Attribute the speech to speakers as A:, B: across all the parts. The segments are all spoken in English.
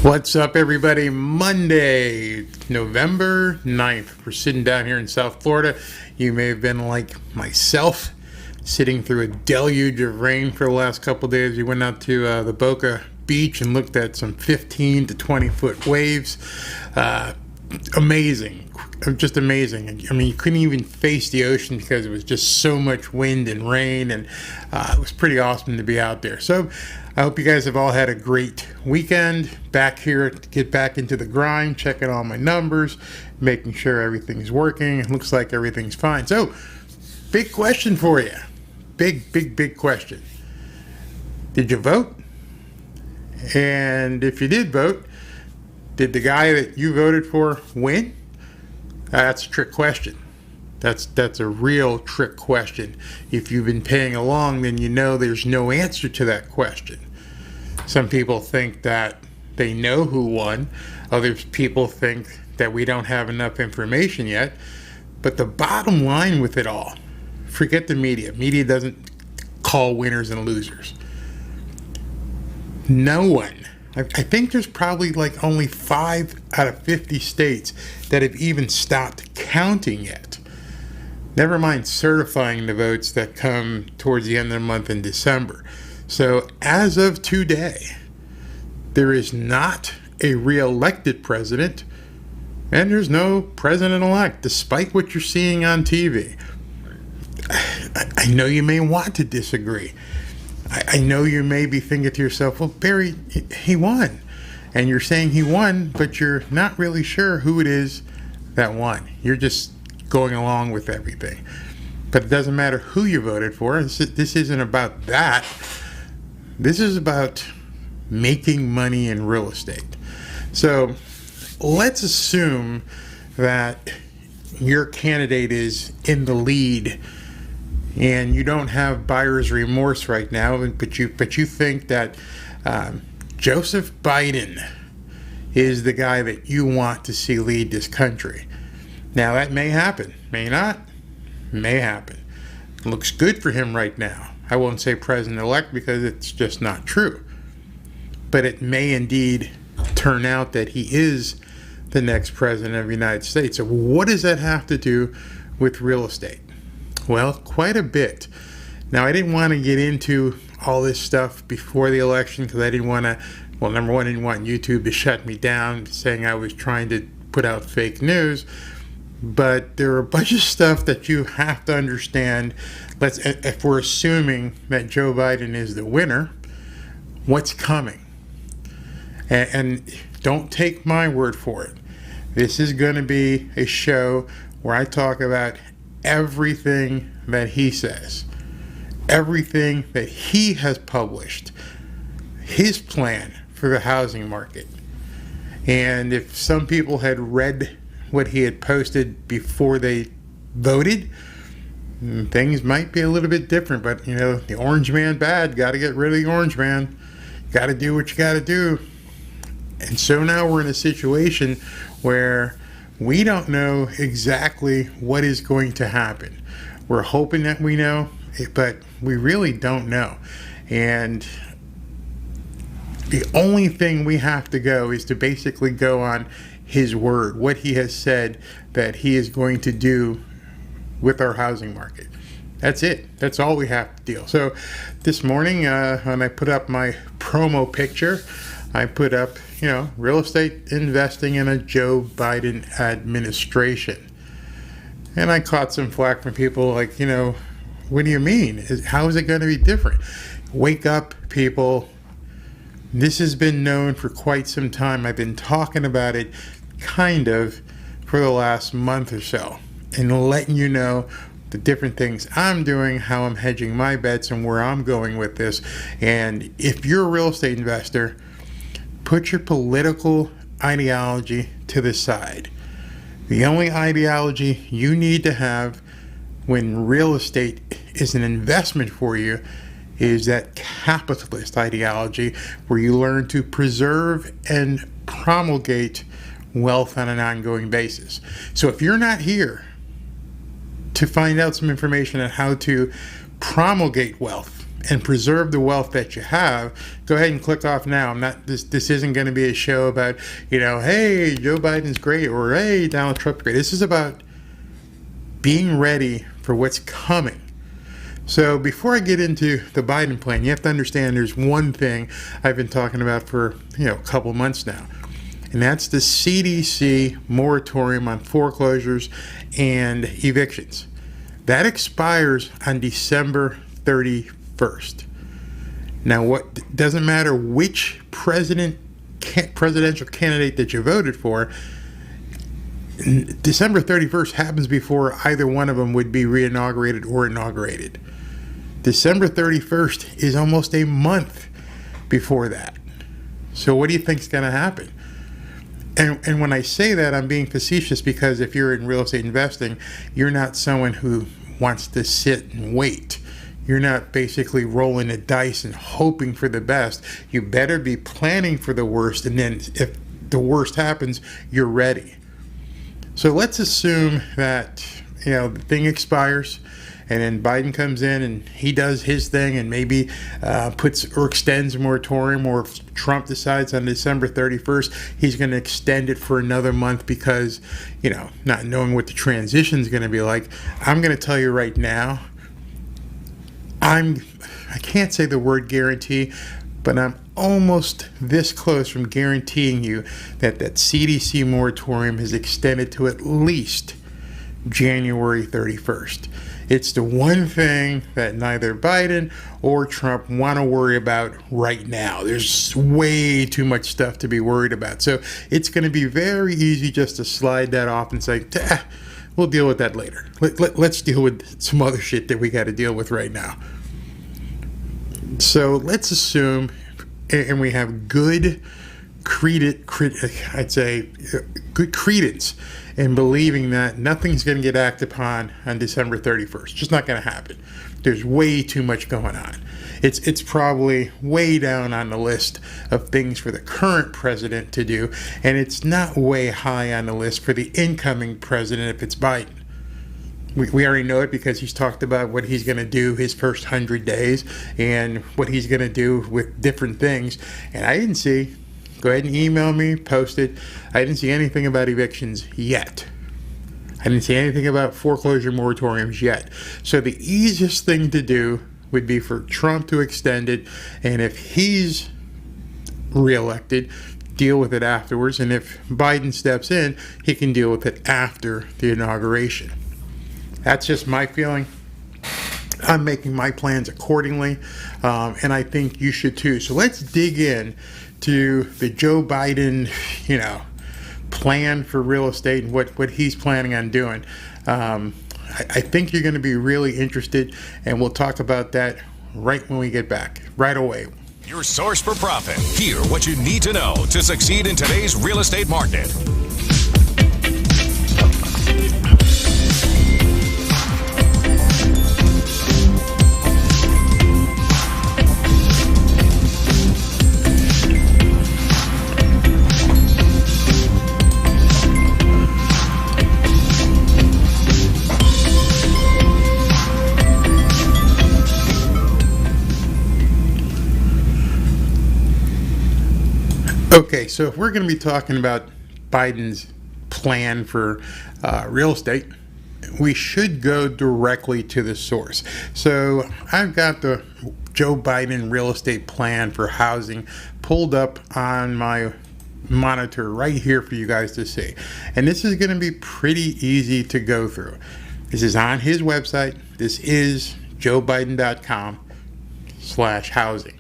A: What's up, everybody? Monday, November 9th. We're sitting down here in South Florida. You may have been like myself, sitting through a deluge of rain for the last couple of days. We went out to the Boca Beach and looked at some 15 to 20 foot waves. Amazing. Just amazing. I mean, you couldn't even face the ocean because it was just so much wind and rain, and it was pretty awesome to be out there. So I hope you guys have all had a great weekend. Back here to get back into the grind, checking all my numbers, making sure everything's working. It looks like everything's fine. So, big question for you. Big question. Did you vote? And if you did vote, did the guy that you voted for win? That's a trick question. That's a real trick question. If you've been paying along, then you know there's no answer to that question. Some people think that they know who won. Other people think that we don't have enough information yet. But the bottom line with it all, forget the media. Media doesn't call winners and losers. No one. I think there's probably like only 5 out of 50 states that have even stopped counting yet. Never mind certifying the votes that come towards the end of the month in December. So as of today, there is not a re-elected president, and there's no president-elect, despite what you're seeing on TV. I know you may want to disagree. I know you may be thinking to yourself, well, Barry, he won. And you're saying he won, but you're not really sure who it is that won. You're just going along with everything. But it doesn't matter who you voted for. This isn't about that. This is about making money in real estate. So let's assume that your candidate is in the lead and you don't have buyer's remorse right now, but you think that Joseph Biden is the guy that you want to see lead this country. Now, that may happen, may not, may happen. It looks good for him right now. I won't say president-elect because it's just not true. But it may indeed turn out that he is the next president of the United States. So what does that have to do with real estate? Well, quite a bit. Now, I didn't want to get into all this stuff before the election because I didn't want to, well, number one, I didn't want YouTube to shut me down saying I was trying to put out fake news. But there are a bunch of stuff that you have to understand. If we're assuming that Joe Biden is the winner, what's coming? And don't take my word for it. This is going to be a show where I talk about everything that he says, everything that he has published, his plan for the housing market. And if some people had read what he had posted before they voted, things might be a little bit different. But, you know, the orange man bad, got to get rid of the orange man. Got to do what you got to do. And so now we're in a situation where we don't know exactly what is going to happen. We're hoping that we know, but we really don't know. And the only thing we have to go is to basically go on his word, what he has said that he is going to do with our housing market. That's it. That's all we have to deal. So this morning, when I put up my promo picture, I put up, you know, real estate investing in a Joe Biden administration. And I caught some flack from people like, you know, what do you mean? How is it going to be different? Wake up, people. This has been known for quite some time. I've been talking about it kind of for the last month or so and letting you know the different things I'm doing, how I'm hedging my bets, and where I'm going with this. And if you're a real estate investor, put your political ideology to the side. The only ideology you need to have when real estate is an investment for you is that capitalist ideology where you learn to preserve and promulgate wealth on an ongoing basis. So if you're not here to find out some information on how to promulgate wealth and preserve the wealth that you have, go ahead and click off now. This isn't going to be a show about, hey, Joe Biden's great, or hey, Donald Trump's great. This is about being ready for what's coming. So before I get into the Biden plan, you have to understand there's one thing I've been talking about for a couple months now, and that's the CDC moratorium on foreclosures and evictions. That expires on December 31st. Now, what doesn't matter which presidential candidate that you voted for, December 31st happens before either one of them would be re-inaugurated or inaugurated. December 31st is almost a month before that. So what do you think is going to happen? And when I say that, I'm being facetious, because if you're in real estate investing, you're not someone who wants to sit and wait. You're not basically rolling the dice and hoping for the best. You better be planning for the worst, and then if the worst happens, you're ready. So let's assume that the thing expires, and then Biden comes in and he does his thing and maybe puts or extends a moratorium, or if Trump decides on December 31st he's going to extend it for another month because, not knowing what the transition is going to be like. I'm going to tell you right now, I can't say the word guarantee, but I'm almost this close from guaranteeing you that CDC moratorium is extended to at least January 31st. It's the one thing that neither Biden or Trump want to worry about right now. There's way too much stuff to be worried about. So it's going to be very easy just to slide that off and say, we'll deal with that later. Let's deal with some other shit that we got to deal with right now. So let's assume, and we have good credence in believing that nothing's going to get acted upon on December 31st. Just not going to happen. There's way too much going on. It's probably way down on the list of things for the current president to do, and it's not way high on the list for the incoming president if it's Biden. We already know it because he's talked about what he's going to do his first 100 days and what he's going to do with different things. And I didn't see, go ahead and email me, post it, I didn't see anything about evictions yet. I didn't see anything about foreclosure moratoriums yet. So the easiest thing to do would be for Trump to extend it, and if he's reelected, deal with it afterwards. And if Biden steps in, he can deal with it after the inauguration. That's just my feeling. I'm making my plans accordingly, and I think you should too. So let's dig in to the Joe Biden, plan for real estate and what he's planning on doing. I think you're going to be really interested, and we'll talk about that right when we get back, right away.
B: Your source for profit. Hear what you need to know to succeed in today's real estate market.
A: Okay, so if we're going to be talking about Biden's plan for real estate, we should go directly to the source. So I've got the Joe Biden real estate plan for housing pulled up on my monitor right here for you guys to see. And this is going to be pretty easy to go through. This is on his website. This is joebiden.com/housing.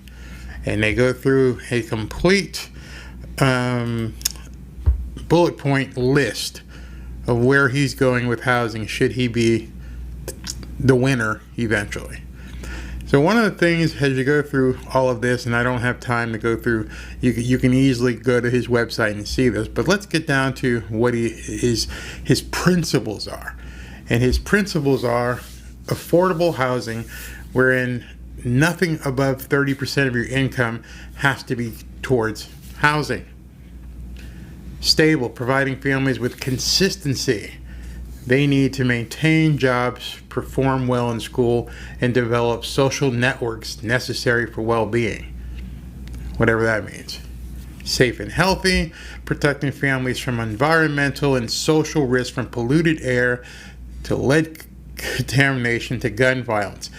A: And they go through a complete bullet point list of where he's going with housing should he be the winner eventually. So one of the things as you go through all of this, and I don't have time to go through, you can easily go to his website and see this, but let's get down to what his principles are. And his principles are affordable housing, wherein nothing above 30% of your income has to be towards housing. Stable, providing families with consistency. They need to maintain jobs, perform well in school, and develop social networks necessary for well-being, whatever that means. Safe and healthy, protecting families from environmental and social risk, from polluted air to lead contamination to gun violence.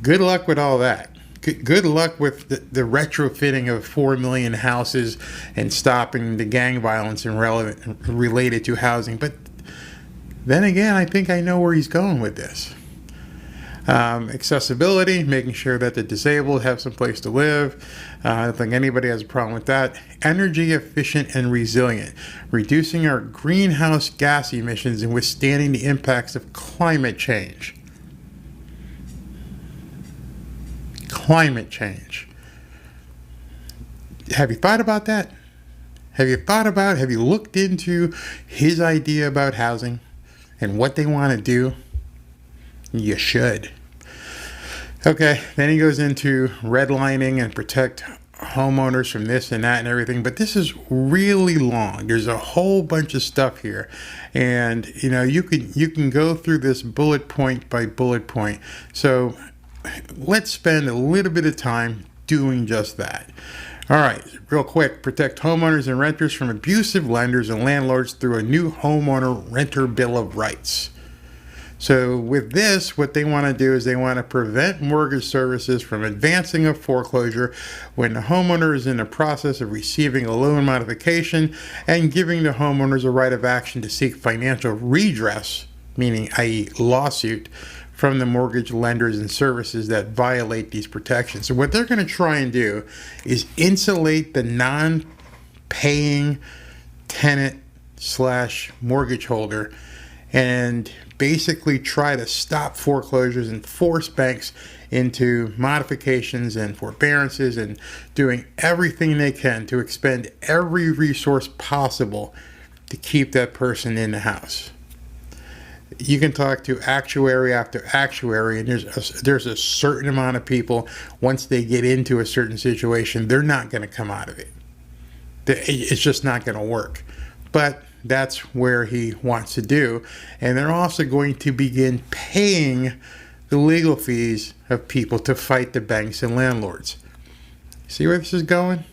A: Good luck with all that. Good luck with the retrofitting of 4 million houses and stopping the gang violence related to housing. But then again, I think I know where he's going with this. Accessibility, making sure that the disabled have some place to live. I don't think anybody has a problem with that. Energy efficient and resilient, reducing our greenhouse gas emissions and withstanding the impacts of climate change. Climate change. Have you thought about that? Have you looked into his idea about housing and what they want to do? You should. Okay, then he goes into redlining and protect homeowners from this and that and everything, but this is really long. There's a whole bunch of stuff here, and you can go through this bullet point by bullet point. So let's spend a little bit of time doing just that. All right, real quick, protect homeowners and renters from abusive lenders and landlords through a new homeowner renter bill of rights. So with this, what they want to do is they want to prevent mortgage services from advancing a foreclosure when the homeowner is in the process of receiving a loan modification, and giving the homeowners a right of action to seek financial redress, meaning i.e. lawsuit, from the mortgage lenders and services that violate these protections. So what they're going to try and do is insulate the non-paying tenant/mortgage holder, and basically try to stop foreclosures and force banks into modifications and forbearances, and doing everything they can to expend every resource possible to keep that person in the house. You can talk to actuary after actuary, and there's a certain amount of people, once they get into a certain situation, they're not going to come out of it. It's just not going to work. But that's where he wants to do. And they're also going to begin paying the legal fees of people to fight the banks and landlords. See where this is going?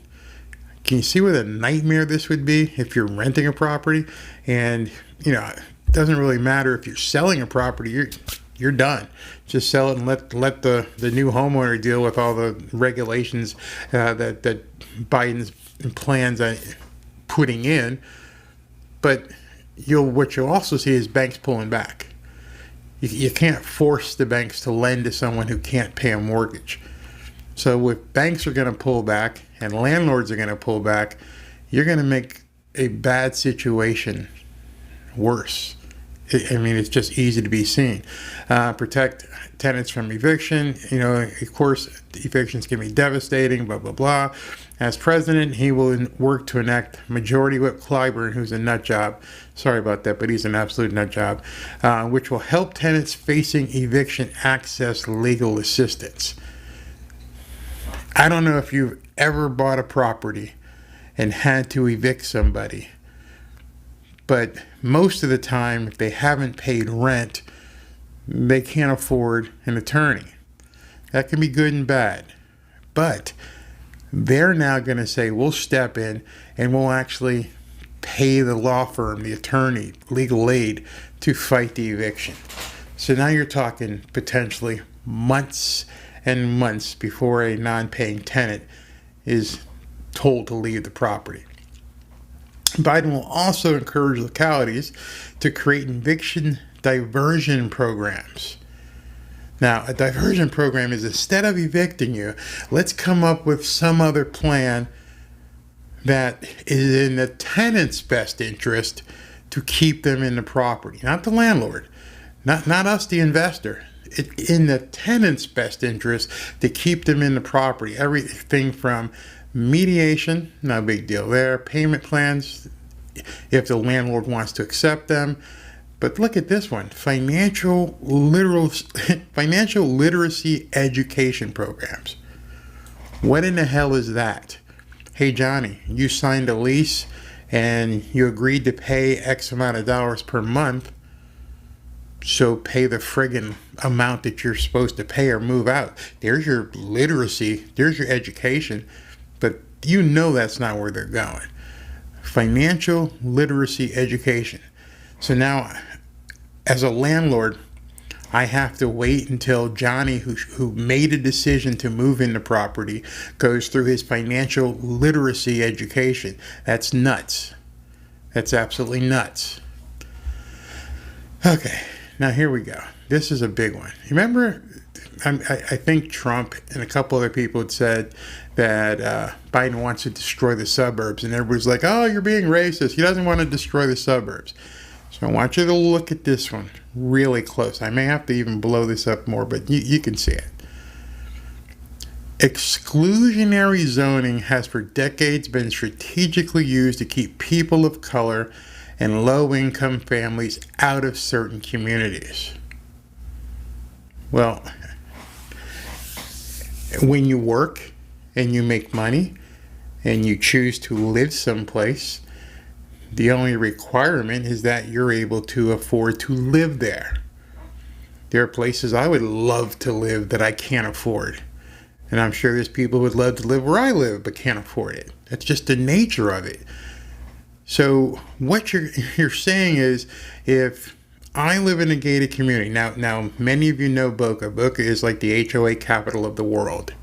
A: Can you see what a nightmare this would be if you're renting a property? And, it doesn't really matter if you're selling a property, you're done. Just sell it and let the new homeowner deal with all the regulations that Biden's plans on putting in. But what you'll also see is banks pulling back. You can't force the banks to lend to someone who can't pay a mortgage. So if banks are going to pull back and landlords are going to pull back, you're going to make a bad situation worse. It's just easy to be seen. Protect tenants from eviction. Of course, evictions can be devastating, blah, blah, blah. As president, he will work to enact Majority Whip Clyburn, who's a nut job. Sorry about that, but he's an absolute nut job, which will help tenants facing eviction access legal assistance. I don't know if you've ever bought a property and had to evict somebody, but most of the time, if they haven't paid rent, they can't afford an attorney. That can be good and bad. But they're now going to say, we'll step in and we'll actually pay the law firm, the attorney, legal aid to fight the eviction. So now you're talking potentially months and months before a non-paying tenant is told to leave the property. Biden will also encourage localities to create eviction diversion programs. Now, a diversion program is, instead of evicting you, let's come up with some other plan that is in the tenant's best interest to keep them in the property. Not the landlord, not us, the investor. It's in the tenant's best interest to keep them in the property. Everything from mediation, no big deal there. Payment plans, if the landlord wants to accept them. But look at this one, financial literacy education programs. What in the hell is that? Hey, Johnny, you signed a lease and you agreed to pay X amount of dollars per month. So pay the friggin' amount that you're supposed to pay or move out. There's your literacy. There's your education. But you know that's not where they're going. Financial literacy education. So now, as a landlord, I have to wait until Johnny, who made a decision to move into property, goes through his financial literacy education. That's nuts. That's absolutely nuts. Okay, now here we go. This is a big one. Remember, I think Trump and a couple other people had said that Biden wants to destroy the suburbs, and everybody's like, oh, you're being racist. He doesn't want to destroy the suburbs. So I want you to look at this one really close. I may have to even blow this up more, but you can see it. Exclusionary zoning has for decades been strategically used to keep people of color and low-income families out of certain communities. Well, when you work and you make money and you choose to live someplace, the only requirement is that you're able to afford to live there. There are places I would love to live that I can't afford. And I'm sure there's people who would love to live where I live but can't afford it. That's just the nature of it. So what you're saying is, if I live in a gated community, now many of you know Boca. Boca is like the HOA capital of the world.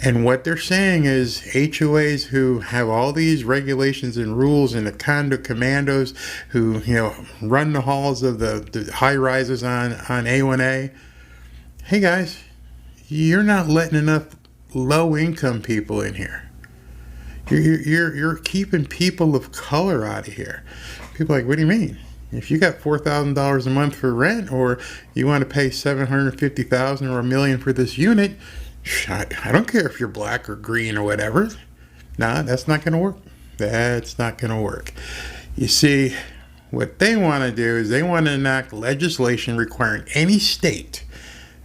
A: And what they're saying is HOAs who have all these regulations and rules, and the condo commandos who, run the halls of the high rises on A1A. Hey guys, you're not letting enough low income people in here. You're keeping people of color out of here. People are like, what do you mean? If you got $4,000 a month for rent, or you want to pay $750,000 or $1 million for this unit, I don't care if you're black or green or whatever. Nah, that's not going to work. That's not going to work. You see, what they want to do is they want to enact legislation requiring any state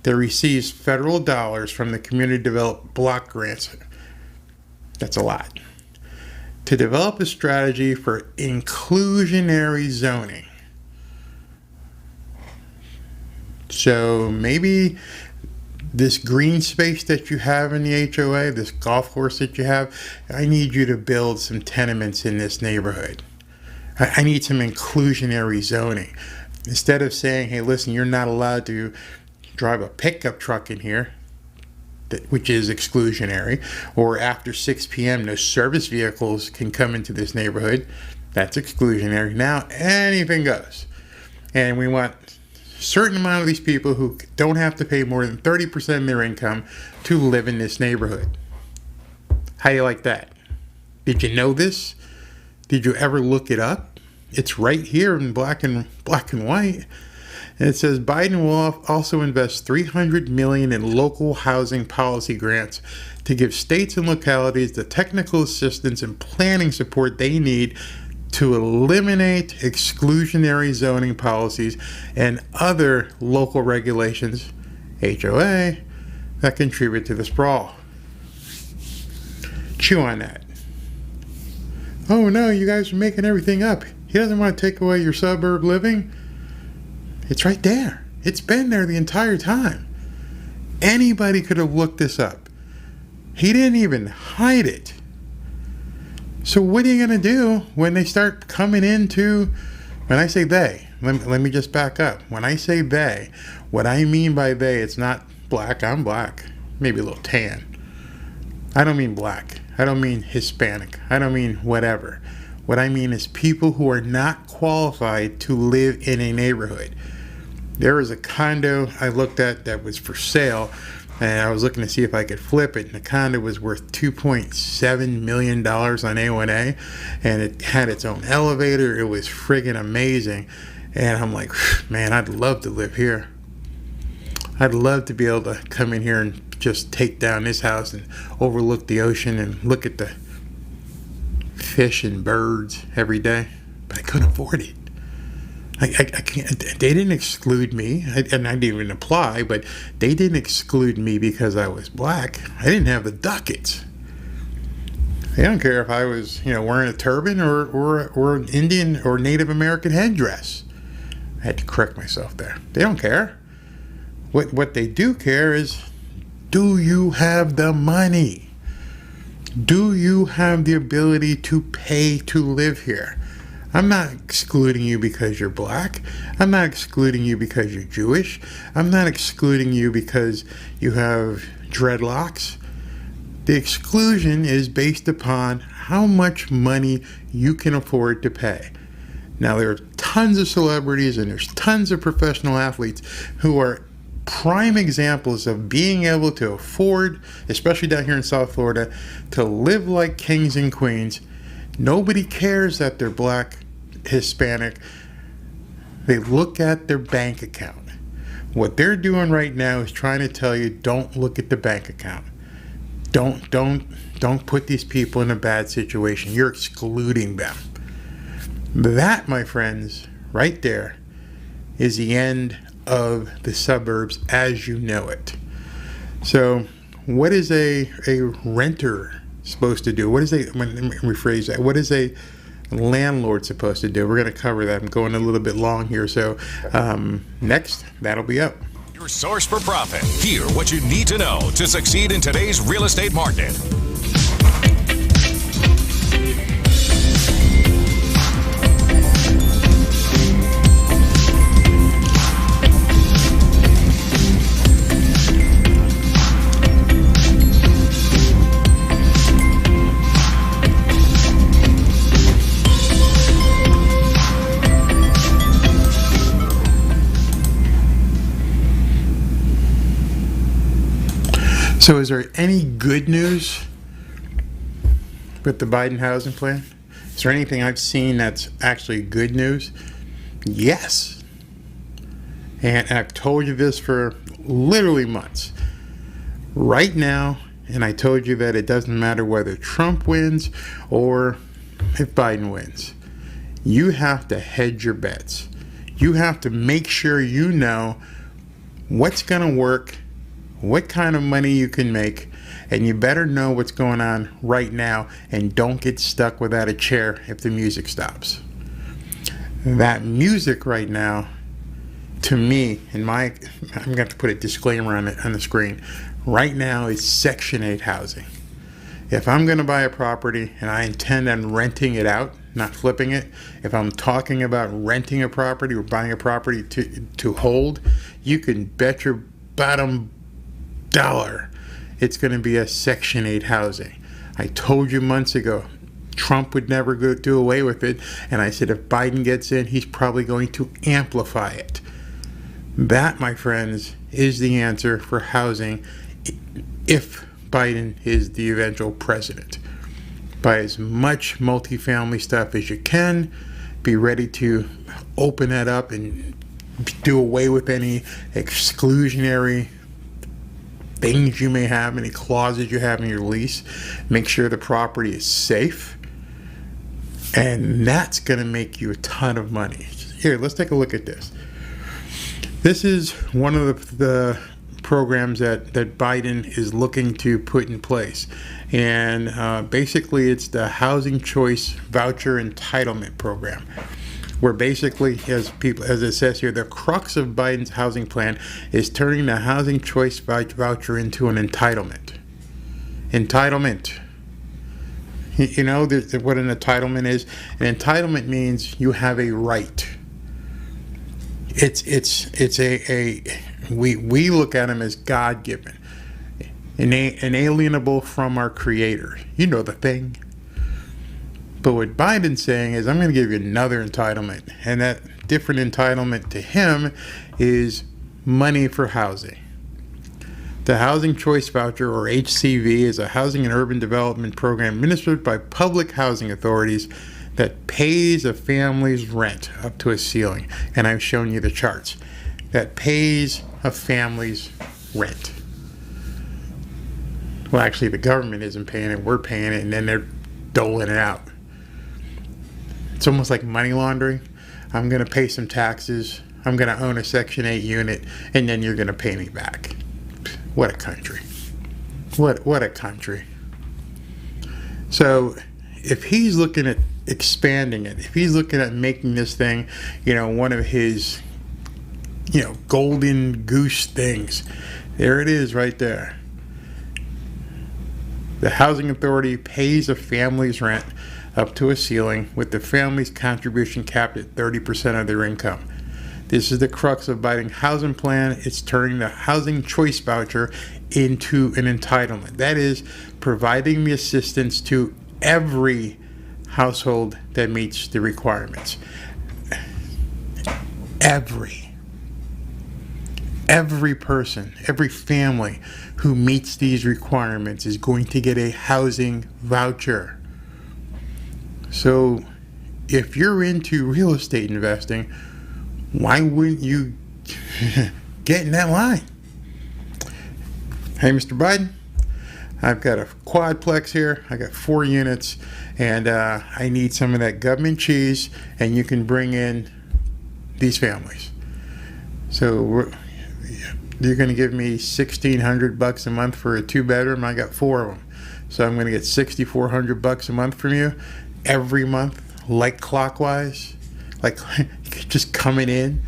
A: that receives federal dollars from the community development block grants. That's a lot. To develop a strategy for inclusionary zoning. So maybe this green space that you have in the HOA, this golf course that you have, I need you to build some tenements in this neighborhood. I need some inclusionary zoning. Instead of saying, hey, listen, you're not allowed to drive a pickup truck in here, which is exclusionary, or after 6 p.m. no service vehicles can come into this neighborhood. That's exclusionary. Now anything goes. And we want a certain amount of these people who don't have to pay more than 30% of their income to live in this neighborhood. How do you like that? Did you know this? Did you ever look it up? It's right here in black and white. And it says Biden will also invest $300 million in local housing policy grants to give states and localities the technical assistance and planning support they need to eliminate exclusionary zoning policies and other local regulations, HOA, that contribute to the sprawl. Chew on that. Oh no, you guys are making everything up. He doesn't want to take away your suburb living. It's right there. It's been there the entire time. Anybody could have looked this up. He didn't even hide it. So what are you going to do when they start coming into, when I say they, let me just back up. When I say they, what I mean by they, it's not black. I'm black. Maybe a little tan. I don't mean black. I don't mean Hispanic. I don't mean whatever. What I mean is people who are not qualified to live in a neighborhood. There was a condo I looked at that was for sale, and I was looking to see if I could flip it, and the condo was worth $2.7 million on A1A, and it had its own elevator. It was friggin' amazing. And I'm like, man, I'd love to live here. I'd love to be able to come in here and just take down this house and overlook the ocean and look at the fish and birds every day. But I couldn't afford it. I can't. They didn't exclude me, and I didn't even apply, but they didn't exclude me because I was black. I didn't have the ducats. They don't care if I was, wearing a turban or an Indian or Native American headdress. I had to correct myself there. They don't care. What they do care is, do you have the money? Do you have the ability to pay to live here? I'm not excluding you because you're black. I'm not excluding you because you're Jewish. I'm not excluding you because you have dreadlocks. The exclusion is based upon how much money you can afford to pay. Now, there are tons of celebrities and there's tons of professional athletes who are prime examples of being able to afford, especially down here in South Florida, to live like kings and queens. Nobody cares that they're black, Hispanic. They look at their bank account. What they're doing right now is trying to tell you, don't look at the bank account. Don't put these people in a bad situation. You're excluding them. That, my friends, right there is the end of the suburbs as you know it. So what is a renter supposed to do? Let me rephrase that. What is a landlord supposed to do? We're going to cover that. I'm going a little bit long here. So next, that'll be up.
B: Your source for profit. Hear what you need to know to succeed in today's real estate market.
A: So is there any good news with the Biden housing plan? Is there anything I've seen that's actually good news? Yes. And I've told you this for literally months. Right now, and I told you that it doesn't matter whether Trump wins or if Biden wins. You have to hedge your bets. You have to make sure you know what's going to work, what kind of money you can make, and you better know what's going on right now and don't get stuck without a chair if the music stops. That music right now, to me, I'm going to have to put a disclaimer on the screen, right now is Section 8 housing. If I'm going to buy a property and I intend on renting it out, not flipping it, if I'm talking about renting a property or buying a property to hold, you can bet your bottom dollar it's going to be a Section 8 housing. I told you months ago Trump would never do away with it, and I said if Biden gets in, he's probably going to amplify it. That, my friends, is the answer for housing if Biden is the eventual president. Buy as much multifamily stuff as you can. Be ready to open that up and do away with any exclusionary things you may have, any clauses you have in your lease. Make sure the property is safe. And that's going to make you a ton of money. Here, let's take a look at this. This is one of the programs that Biden is looking to put in place. And basically, it's the Housing Choice Voucher Entitlement Program, where basically, as it says here, the crux of Biden's housing plan is turning the Housing Choice Voucher into an entitlement. Entitlement. You know what an entitlement is? An entitlement means you have a right. We look at them as God-given, inalienable from our Creator. You know the thing. But what Biden's saying is, I'm going to give you another entitlement, and that different entitlement to him is money for housing. The Housing Choice Voucher, or HCV, is a housing and urban development program administered by public housing authorities that pays a family's rent up to a ceiling. And I've shown you the charts. That pays a family's rent. Well, actually, the government isn't paying it. We're paying it, and then they're doling it out. It's almost like money laundering. I'm going to pay some taxes. I'm going to own a Section 8 unit, and then you're going to pay me back. What a country. What a country. So if he's looking at expanding it, if he's looking at making this thing, one of his golden goose things. There it is right there. The housing authority pays a family's rent up to a ceiling, with the family's contribution capped at 30% of their income. This is the crux of Biden's housing plan. It's turning the housing choice voucher into an entitlement. That is, providing the assistance to every household that meets the requirements. Every person, every family who meets these requirements is going to get a housing voucher. So if you're into real estate investing, why wouldn't you get in that line? Hey, Mr. Biden, I've got a quadplex here. I got 4 units, and I need some of that government cheese, and you can bring in these families. So you're going to give me $1,600 a month for a 2-bedroom. I got 4 of them, so I'm going to get $6,400 a month from you every month, like clockwise, like just coming in.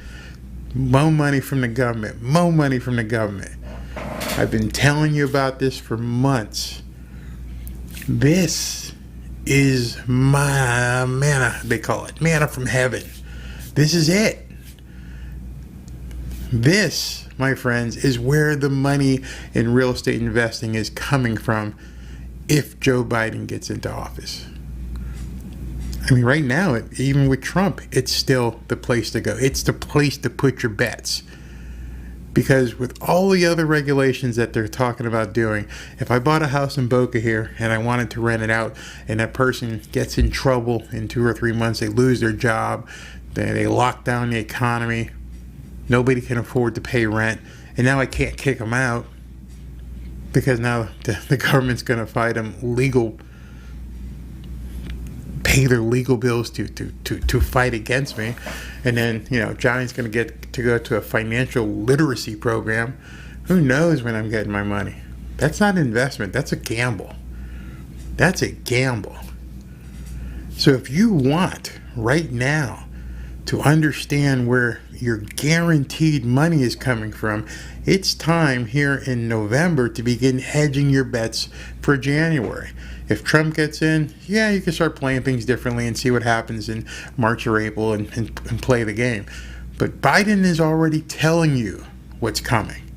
A: More money from the government. More money from the government. I've been telling you about this for months. This is my manna, they call it. Manna from heaven. This is it. This, my friends, is where the money in real estate investing is coming from if Joe Biden gets into office. I mean, right now, even with Trump, it's still the place to go. It's the place to put your bets. Because with all the other regulations that they're talking about doing, if I bought a house in Boca here and I wanted to rent it out, and that person gets in trouble in 2 or 3 months, they lose their job, they lock down the economy, nobody can afford to pay rent, and now I can't kick them out because now the government's going to fight them pay their legal bills to fight against me. And then, Johnny's going to get to go to a financial literacy program. Who knows when I'm getting my money? That's not an investment. That's a gamble. That's a gamble. So if you want right now to understand where your guaranteed money is coming from, it's time here in November to begin hedging your bets for January. If Trump gets in, you can start playing things differently and see what happens in March or April and play the game. But Biden is already telling you what's coming.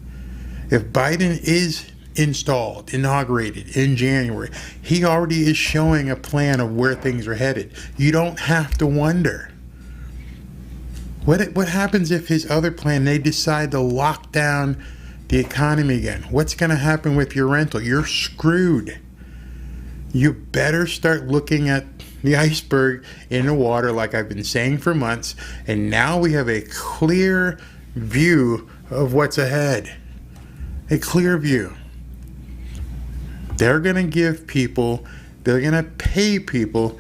A: If Biden is inaugurated in January, he already is showing a plan of where things are headed. You don't have to wonder. What happens if his other plan, they decide to lock down the economy again? What's going to happen with your rental? You're screwed. You better start looking at the iceberg in the water like I've been saying for months, and now we have a clear view of what's ahead. A clear view. They're going to give people, they're going to pay people,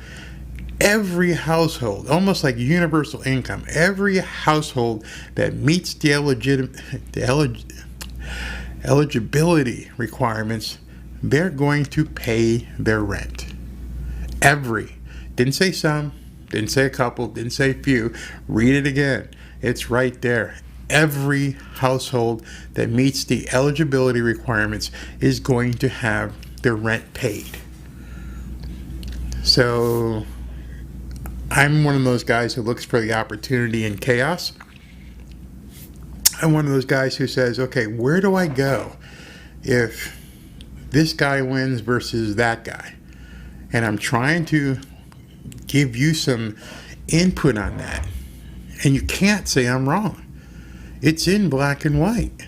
A: every household, almost like universal income, every household that meets the eligibility requirements, they're going to pay their rent. Every. Didn't say some, didn't say a couple, didn't say a few. Read it again. It's right there. Every household that meets the eligibility requirements is going to have their rent paid. So I'm one of those guys who looks for the opportunity in chaos. I'm one of those guys who says, okay, where do I go if this guy wins versus that guy? And I'm trying to give you some input on that. And you can't say I'm wrong. It's in black and white.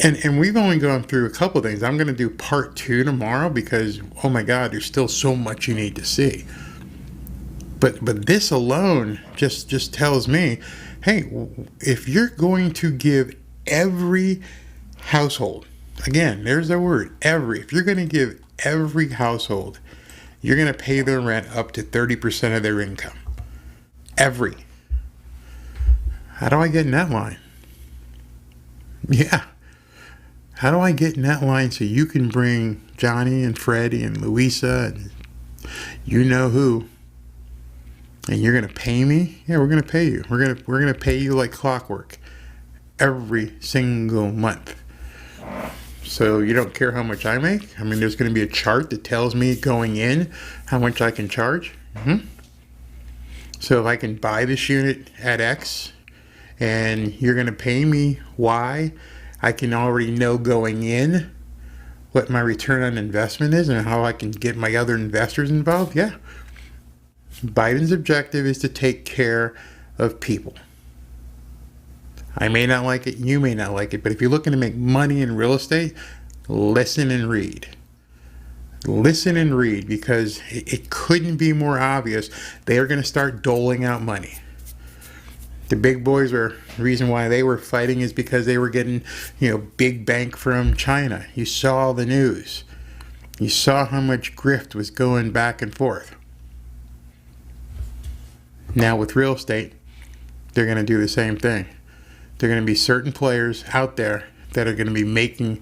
A: And we've only gone through a couple things. I'm going to do part 2 tomorrow because, oh my God, there's still so much you need to see. But this alone just tells me, hey, if you're going to give every household, again, there's the word, every, if you're going to give every household, you're going to pay their rent up to 30% of their income. Every. How do I get in that line? Yeah. How do I get in that line so you can bring Johnny and Freddie and Louisa and you know who And you're going to pay me? Yeah, we're going to pay you. We're going to pay you like clockwork every single month. So you don't care how much I make? I mean, there's going to be a chart that tells me going in how much I can charge. So if I can buy this unit at X and you're going to pay me Y, I can already know going in what my return on investment is and how I can get my other investors involved. Yeah. Biden's objective is to take care of people. I may not like it, you may not like it, but if you're looking to make money in real estate, listen and read. Listen and read, because it couldn't be more obvious. They are going to start doling out money. The big boys the reason why they were fighting is because they were getting, big bank from China. You saw the news. You saw how much grift was going back and forth. Now with real estate, they're going to do the same thing. There are going to be certain players out there that are going to be making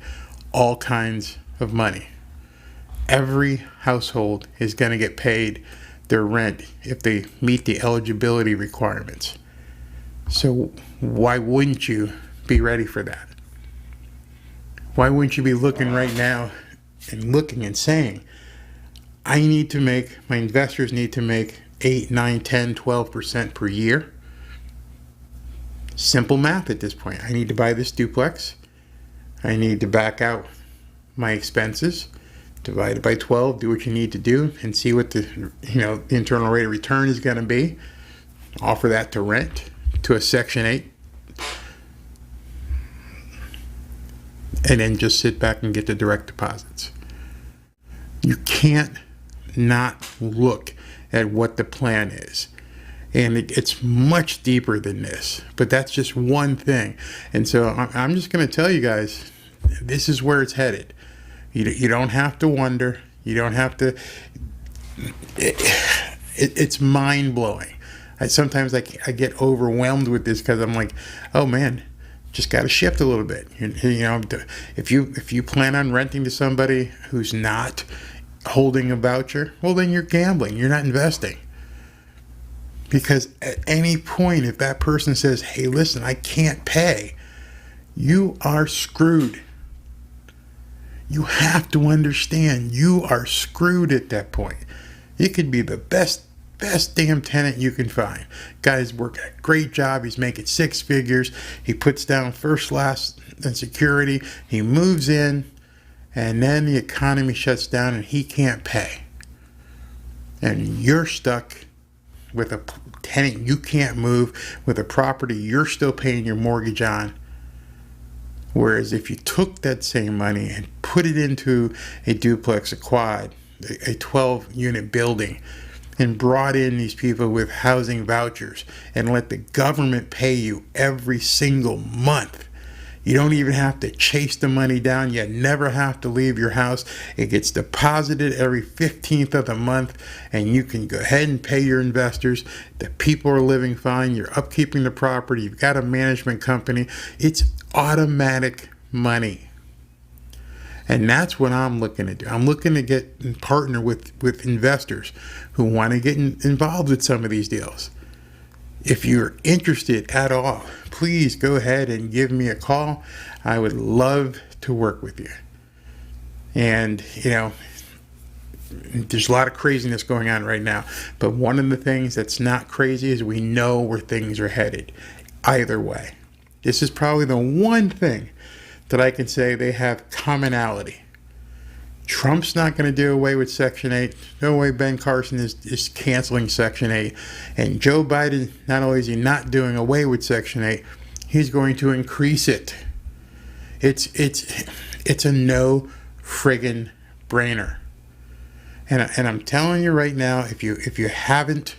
A: all kinds of money. Every household is going to get paid their rent if they meet the eligibility requirements. So why wouldn't you be ready for that? Why wouldn't you be looking right now and looking and saying, my investors need to make 8, 9, 10, 12% per year? Simple math at this point. I need to buy this duplex. I need to back out my expenses, divide it by 12, do what you need to do, and see what the internal rate of return is going to be. Offer that to rent to a Section 8. And then just sit back and get the direct deposits. You can't not look at what the plan is. And it's much deeper than this, but that's just one thing. And so I'm just going to tell you guys, this is where it's headed. You don't have to wonder. You don't have to. It's mind-blowing. Sometimes I get overwhelmed with this because I'm like, oh man, just got to shift a little bit. If you plan on renting to somebody who's not holding a voucher, well then you're gambling. You're not investing. Because at any point, if that person says, hey, listen, I can't pay, you are screwed. You have to understand you are screwed at that point. It could be the best damn tenant you can find. Guy's working a great job. He's making 6 figures. He puts down first, last, and security. He moves in, and then the economy shuts down and he can't pay. And you're stuck with a tenant you can't move, with a property you're still paying your mortgage on. Whereas if you took that same money and put it into a duplex, a quad, a 12-unit building, and brought in these people with housing vouchers and let the government pay you every single month, you don't even have to chase the money down. You never have to leave your house. It gets deposited every 15th of the month, and you can go ahead and pay your investors. The people are living fine. You're upkeeping the property. You've got a management company. It's automatic money. And that's what I'm looking to do. I'm looking to get and partner with investors who want to get involved with some of these deals. If you're interested at all, please go ahead and give me a call. I would love to work with you. And, there's a lot of craziness going on right now. But one of the things that's not crazy is we know where things are headed. Either way. This is probably the one thing that I can say they have commonality. Trump's not going to do away with Section 8. No way Ben Carson is canceling Section 8. And Joe Biden, not only is he not doing away with Section 8, he's going to increase it. It's a no friggin' brainer. And I'm telling you right now, if you haven't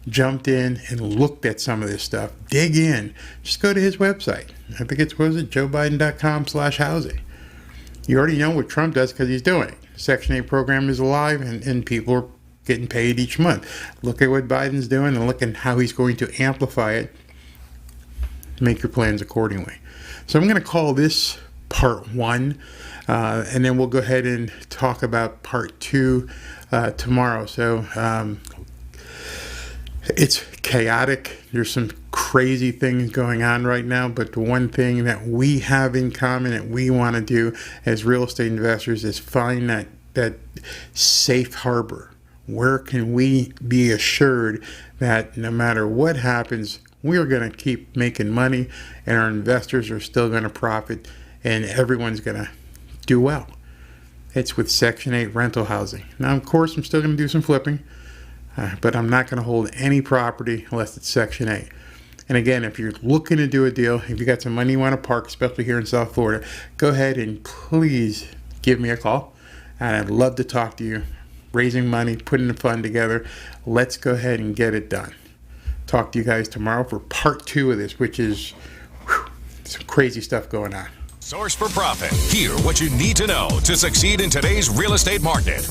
A: jumped in and looked at some of this stuff, dig in. Just go to his website. I think it's, joebiden.com/housing. You already know what Trump does because he's doing it. Section 8 program is alive and people are getting paid each month. Look at what Biden's doing and look at how he's going to amplify it. Make your plans accordingly. So I'm going to call this part 1, and then we'll go ahead and talk about part 2 tomorrow. So It's chaotic. There's some crazy things going on right now, but the one thing that we have in common that we want to do as real estate investors is find that safe harbor. Where can we be assured that no matter what happens, we're going to keep making money and our investors are still going to profit and everyone's going to do well? It's with Section 8 rental housing. Now, of course, I'm still going to do some flipping, but I'm not going to hold any property unless it's Section 8. And again, if you're looking to do a deal, if you got some money you want to park, especially here in South Florida, go ahead and please give me a call. And I'd love to talk to you. Raising money, putting the fund together. Let's go ahead and get it done. Talk to you guys tomorrow for part 2 of this, which is some crazy stuff going on.
B: Source for Profit. Hear what you need to know to succeed in today's real estate market.